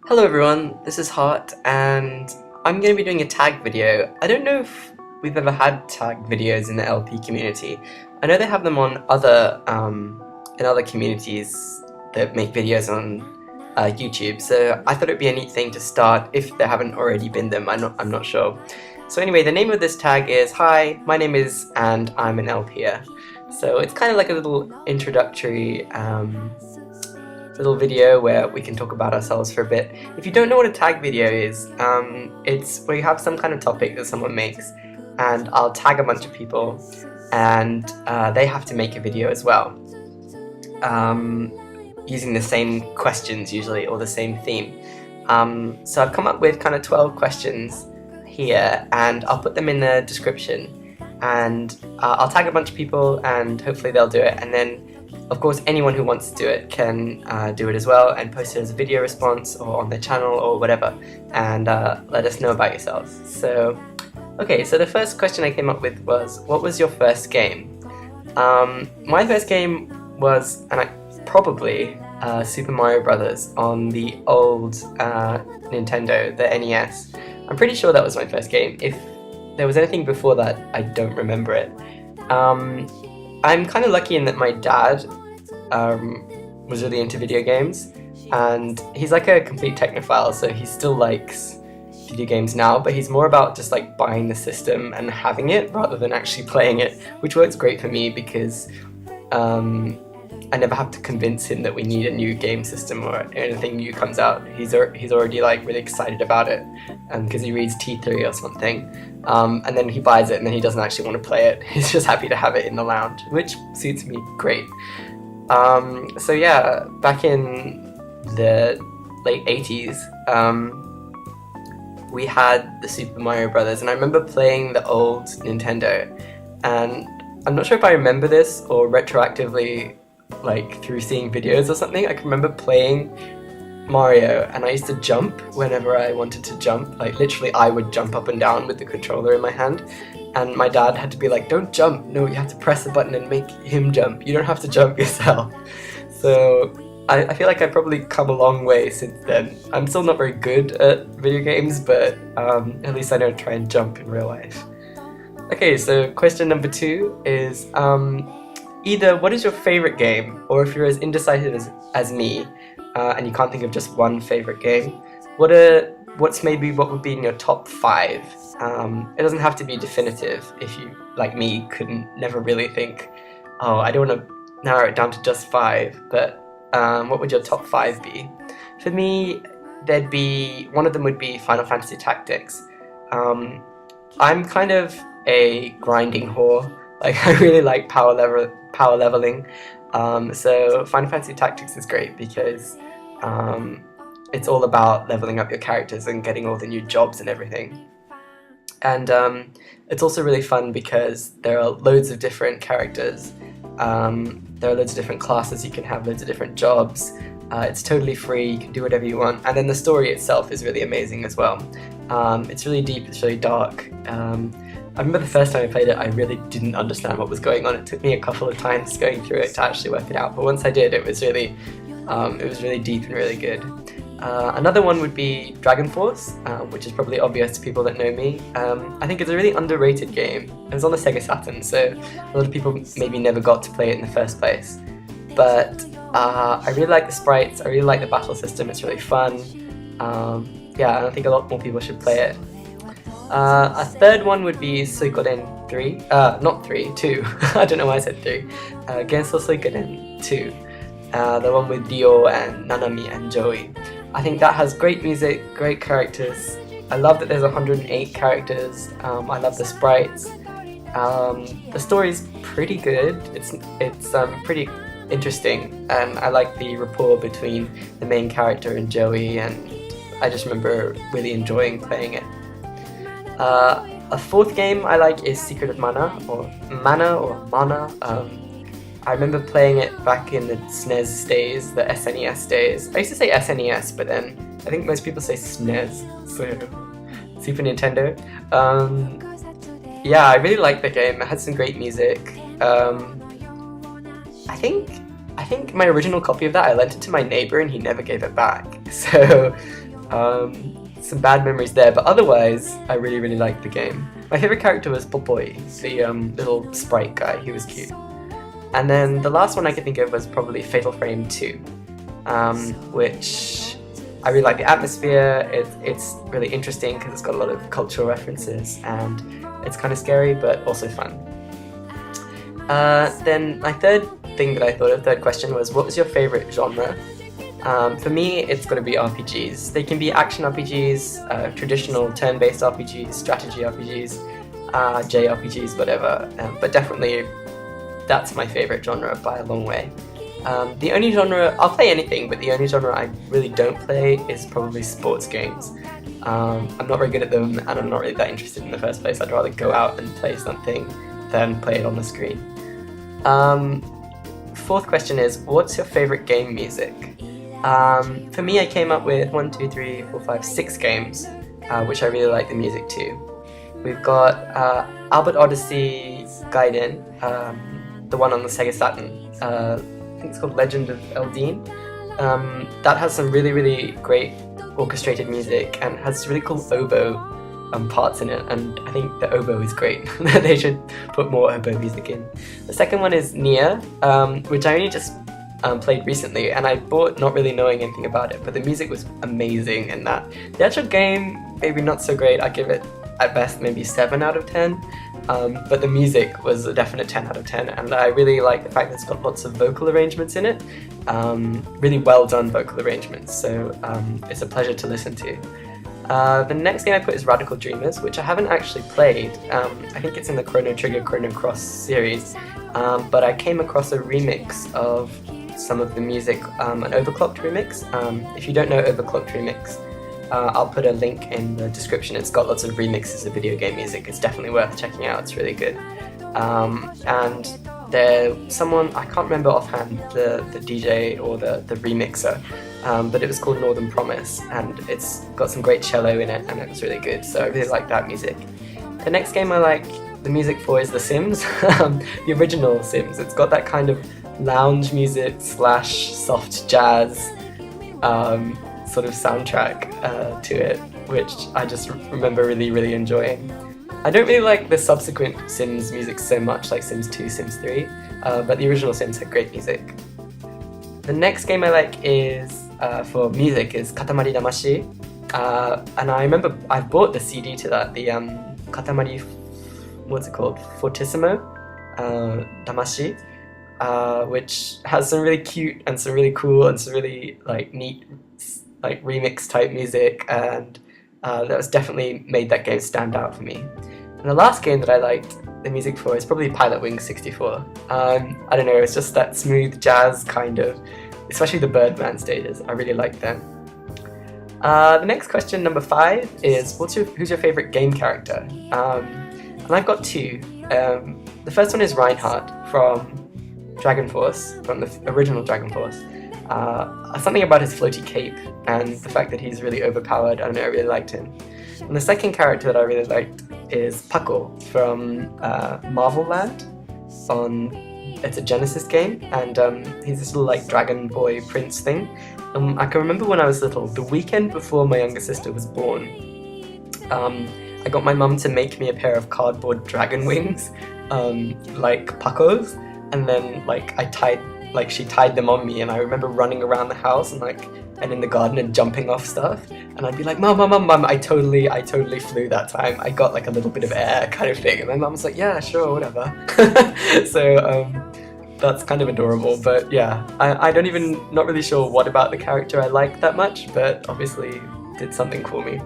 Hello everyone, this is Hart and I'm going to be doing a tag video. I don't know if we've ever had tag videos in the LP community. I know they have them on in other communities that make videos on YouTube, so I thought it'd be a neat thing to start if there haven't already been them. I'm not sure. So anyway, the name of this tag is "Hi, my name is and I'm an LPer." So it's kind of like a little introductory little video where we can talk about ourselves for a bit. If you don't know what a tag video is, it's where you have some kind of topic that someone makes and I'll tag a bunch of people and they have to make a video as well, using the same questions usually or the same theme. So I've come up with kind of 12 questions here and I'll put them in the description and I'll tag a bunch of people and hopefully they'll do it, and then of course anyone who wants to do it can do it as well and post it as a video response or on their channel or whatever, and let us know about yourselves. So okay, so the first question I came up with was, what was your first game? My first game was probably Super Mario Brothers on the old Nintendo, the NES. I'm pretty sure that was my first game. If there was anything before that, I don't remember it. I'm kind of lucky in that my dad was really into video games, and he's like a complete technophile, so he still likes video games now, but he's more about just like buying the system and having it rather than actually playing it, which works great for me because I never have to convince him that we need a new game system or anything new comes out. He's already like really excited about it because he reads T3 or something, and then he buys it and then he doesn't actually want to play it. He's just happy to have it in the lounge, which suits me great. So yeah, back in the late 80s, we had the Super Mario Brothers, and I remember playing the old Nintendo, and I'm not sure if I remember this or retroactively, like through seeing videos or something. I can remember playing Mario and I used to jump whenever I wanted to jump. Like literally I would jump up and down with the controller in my hand, and my dad had to be like, don't jump, no, you have to press the button and make him jump, you don't have to jump yourself. So I feel like I've probably come a long way since then. I'm still not very good at video games, but at least I know to try and jump in real life. Okay, so question number 2 is either what is your favorite game, or if you're as indecisive as me and you can't think of just one favorite game, what would be in your top 5? It doesn't have to be definitive if you, like me, never really think, oh, I don't want to narrow it down to just 5, but what would your top 5 be? For me, one of them would be Final Fantasy Tactics. I'm kind of a grinding whore. Like, I really like power leveling. So Final Fantasy Tactics is great because it's all about leveling up your characters and getting all the new jobs and everything. And it's also really fun because there are loads of different characters. There are loads of different classes you can have, loads of different jobs. It's totally free, you can do whatever you want. And then the story itself is really amazing as well. It's really deep, it's really dark. I remember the first time I played it, I really didn't understand what was going on. It took me a couple of times going through it to actually work it out, but once I did, it was really deep and really good. Another one would be Dragon Force, which is probably obvious to people that know me. I think it's a really underrated game. It was on the Sega Saturn, so a lot of people maybe never got to play it in the first place. But I really like the sprites, I really like the battle system, it's really fun. Yeah, I think a lot more people should play it. A third one would be Suikoden 3, not 3, 2, I don't know why I said 3, Gensou Suikoden 2, the one with Dio and Nanami and Joey. I think that has great music, great characters. I love that there's 108 characters, I love the sprites. The story's pretty good, it's pretty interesting, and I like the rapport between the main character and Joey, and I just remember really enjoying playing it. A fourth game I like is Secret of Mana, or Mana. I remember playing it back in the SNES days, the SNES days. I used to say SNES, but then I think most people say SNES, so Super Nintendo. Yeah, I really liked the game. It had some great music. I think my original copy of that, I lent it to my neighbor and he never gave it back. So Some bad memories there, but otherwise, I really, really liked the game. My favourite character was Popoi, the little sprite guy. He was cute. And then the last one I could think of was probably Fatal Frame 2, which I really like the atmosphere. It's really interesting because it's got a lot of cultural references, and it's kind of scary but also fun. Then my third thing that I thought of, third question, was what was your favourite genre? For me, it's got to be RPGs. They can be action RPGs, traditional turn-based RPGs, strategy RPGs, JRPGs, whatever, but definitely that's my favourite genre by a long way. The only genre, I'll play anything, but the only genre I really don't play is probably sports games. I'm not very good at them, and I'm not really that interested in the first place. I'd rather go out and play something than play it on the screen. Fourth question is, what's your favourite game music? For me, I came up with 6 games, which I really like the music to. We've got Albert Odyssey Gaiden, the one on the Sega Saturn. I think it's called Legend of Eldine. That has some really, really great orchestrated music and has really cool oboe parts in it, and I think the oboe is great. They should put more oboe music in. The second one is Nier, which I only just played recently, and I bought not really knowing anything about it, but the music was amazing in that. The actual game, maybe not so great. I give it at best maybe 7 out of 10, but the music was a definite 10 out of 10, and I really like the fact that it's got lots of vocal arrangements in it, really well done vocal arrangements, so it's a pleasure to listen to. The next game I put is Radical Dreamers, which I haven't actually played. I think it's in the Chrono Trigger Chrono Cross series, but I came across a remix of some of the music, an overclocked remix. If you don't know overclocked remix, I'll put a link in the description. It's got lots of remixes of video game music. It's definitely worth checking out. It's really good. And there's someone, I can't remember offhand the DJ or the remixer, but it was called Northern Promise, and it's got some great cello in it, and it was really good, so I really like that music. The next game I like the music for is The Sims, the original Sims. It's got that kind of lounge music / soft jazz sort of soundtrack to it, which I just remember really, really enjoying. I don't really like the subsequent Sims music so much, like Sims 2, Sims 3, but the original Sims had great music. The next game I like is, for music, is Katamari Damacy, and I remember I bought the CD to that, the Katamari, what's it called, Fortissimo Damacy, which has some really cute and some really cool and some really neat remix type music, and that was definitely made that game stand out for me. And the last game that I liked the music for is probably Pilot Wings 64. I don't know, it's just that smooth jazz kind of, especially the Birdman stages. I really like them. The next question, number 5, is who's your favourite game character? And I've got 2. The first one is Reinhardt from Dragon Force, from the original Dragon Force. Something about his floaty cape and the fact that he's really overpowered. I don't know, I really liked him. And the second character that I really liked is Paco from Marvel Land. It's a Genesis game, and he's this little dragon boy prince thing. I can remember when I was little, the weekend before my younger sister was born, I got my mum to make me a pair of cardboard dragon wings, like Paco's, and then she tied them on me, and I remember running around the house and in the garden and jumping off stuff, and I'd be like, Mum, I totally flew that time. I got a little bit of air kind of thing, and my mum was like, yeah, sure, whatever. So that's kind of adorable, but yeah, not really sure what about the character I liked that much, but obviously did something for me.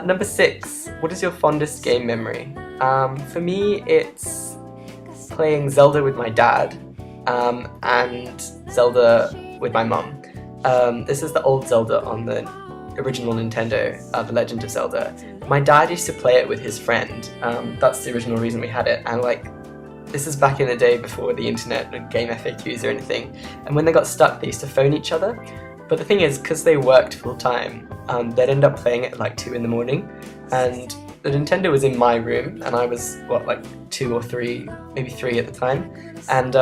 Number 6, what is your fondest game memory? For me, it's playing Zelda with my dad, and Zelda with my mum. This is the old Zelda on the original Nintendo, The Legend of Zelda. My dad used to play it with his friend. That's the original reason we had it, and this is back in the day before the internet and game FAQs or anything, and when they got stuck they used to phone each other. But the thing is, because they worked full time, they'd end up playing it at 2 in the morning, and the Nintendo was in my room, and I was 2 or 3, maybe 3 at the time, and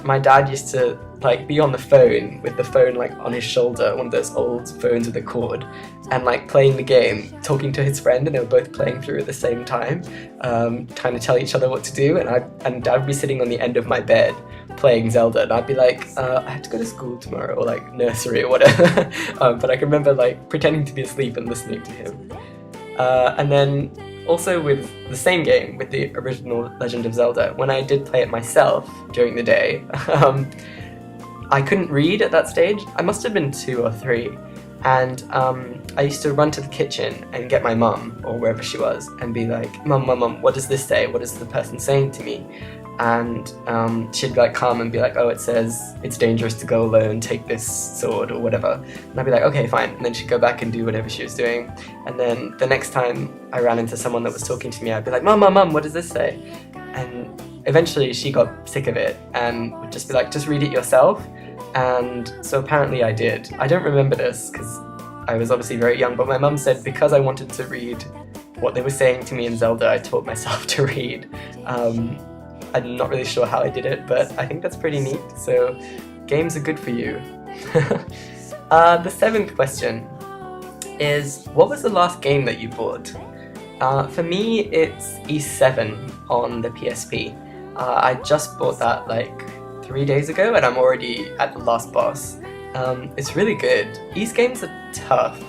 my dad used to like be on the phone with the phone like on his shoulder, one of those old phones with a cord, and like playing the game, talking to his friend, and they were both playing through at the same time, trying to tell each other what to do, and I'd be sitting on the end of my bed playing Zelda, and I'd be like, I have to go to school tomorrow, or like nursery or whatever. But I can remember like pretending to be asleep and listening to him. And then also with the same game, with the original Legend of Zelda, when I did play it myself during the day, I couldn't read at that stage. I must have been 2 or 3, and I used to run to the kitchen and get my mum, or wherever she was, and be like, Mum, what does this say? What is the person saying to me? And she'd like come and be like, oh, it says it's dangerous to go alone, take this sword or whatever. And I'd be like, okay, fine. And then she'd go back and do whatever she was doing. And then the next time I ran into someone that was talking to me, I'd be like, Mum, what does this say? And eventually she got sick of it and would just be like, just read it yourself. And so apparently I did. I don't remember this because I was obviously very young, but my mum said because I wanted to read what they were saying to me in Zelda, I taught myself to read. I'm not really sure how I did it, but I think that's pretty neat, so games are good for you. The 7th question is, what was the last game that you bought? For me, it's Ys 7 on the PSP. I just bought that like 3 days ago, and I'm already at the last boss. It's really good. Ys games are tough.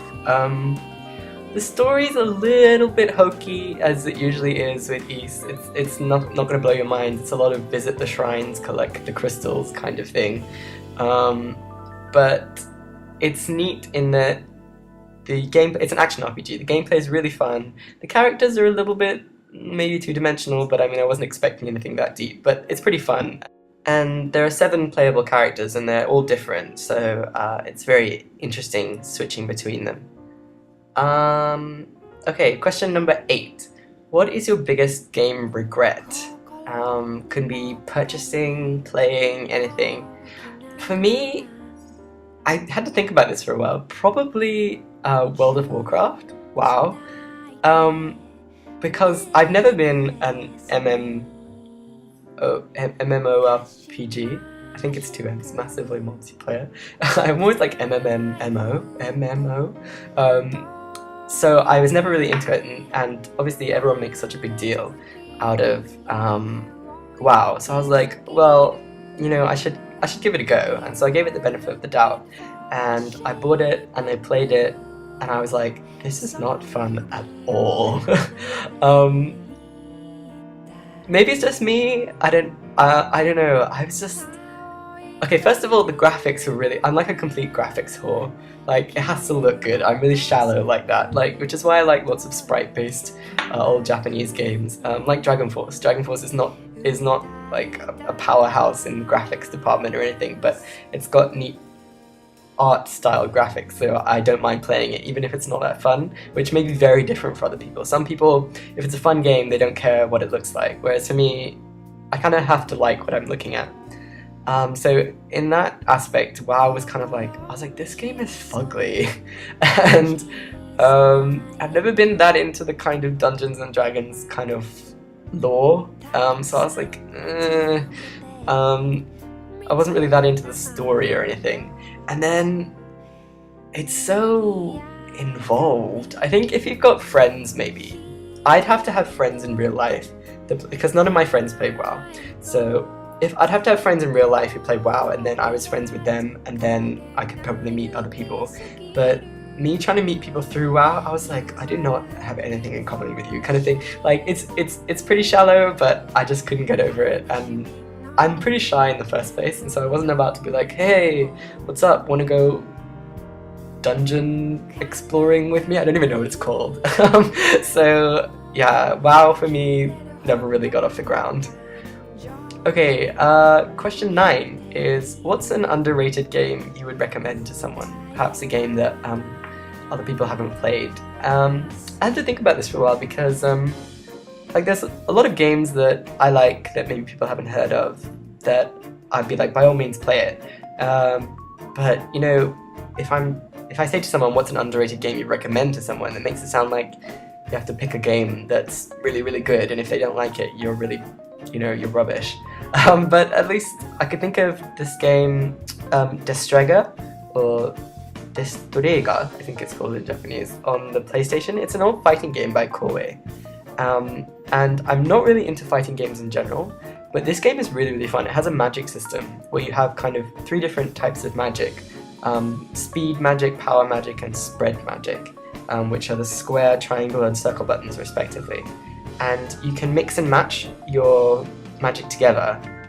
The story's a little bit hokey, as it usually is with Ys. It's not going to blow your mind. It's a lot of visit the shrines, collect the crystals kind of thing. But it's neat in that it's an action RPG. The gameplay is really fun. The characters are a little bit maybe two-dimensional, but I mean I wasn't expecting anything that deep. But it's pretty fun. And there are 7 playable characters, and they're all different, so it's very interesting switching between them. Okay, question number 8. What is your biggest game regret? Could be purchasing, playing, anything. For me, I had to think about this for a while. Probably World of Warcraft. Wow. Because I've never been an MMORPG. I think it's 2 M's, massively multiplayer. I'm always like MMO. So I was never really into it, and obviously everyone makes such a big deal out of WoW. So I was like, well, you know, I should give it a go. And so I gave it the benefit of the doubt, and I bought it and I played it, and I was like, this is not fun at all. Maybe it's just me. I don't know. I was just. Okay, first of all, the graphics were really... I'm like a complete graphics whore. Like, it has to look good. I'm really shallow like that. Like, which is why I like lots of sprite-based old Japanese games. Like Dragon Force. Dragon Force is not like a powerhouse in the graphics department or anything, but it's got neat art style graphics, so I don't mind playing it, even if it's not that fun, which may be very different for other people. Some people, if it's a fun game, they don't care what it looks like, whereas for me, I kind of have to like what I'm looking at. So in that aspect, WoW was kind of like, I was like, this game is fugly. And I've never been that into the kind of Dungeons and Dragons kind of lore. So I was like, I wasn't really that into the story or anything. And then it's so involved. I think if you've got friends, maybe. I'd have to have friends in real life, because none of my friends play WoW. So if I'd have to have friends in real life who play WoW, and then I was friends with them, and then I could probably meet other people. But me trying to meet people through WoW, I was like, I do not have anything in common with you, kind of thing. Like, it's pretty shallow, but I just couldn't get over it, and I'm pretty shy in the first place, and so I wasn't about to be like, hey, what's up, wanna go dungeon exploring with me? I don't even know what it's called. So yeah, WoW for me never really got off the ground. Okay, question 9 is, what's an underrated game you would recommend to someone? Perhaps a game that other people haven't played. I had to think about this for a while because like there's a lot of games that I like that maybe people haven't heard of that I'd be like, by all means play it. But you know, if I say to someone, what's an underrated game you recommend to someone, it makes it sound like you have to pick a game that's really, really good, and if they don't like it, you're really you know, you're rubbish. But at least I could think of this game, Destrega, or Destrega, I think it's called in Japanese, on the PlayStation. It's an old fighting game by Koei. And I'm not really into fighting games in general, but this game is really, really fun. It has a magic system where you have kind of 3 different types of magic. Speed magic, power magic, and spread magic, which are the square, triangle, and circle buttons respectively. And you can mix and match your magic together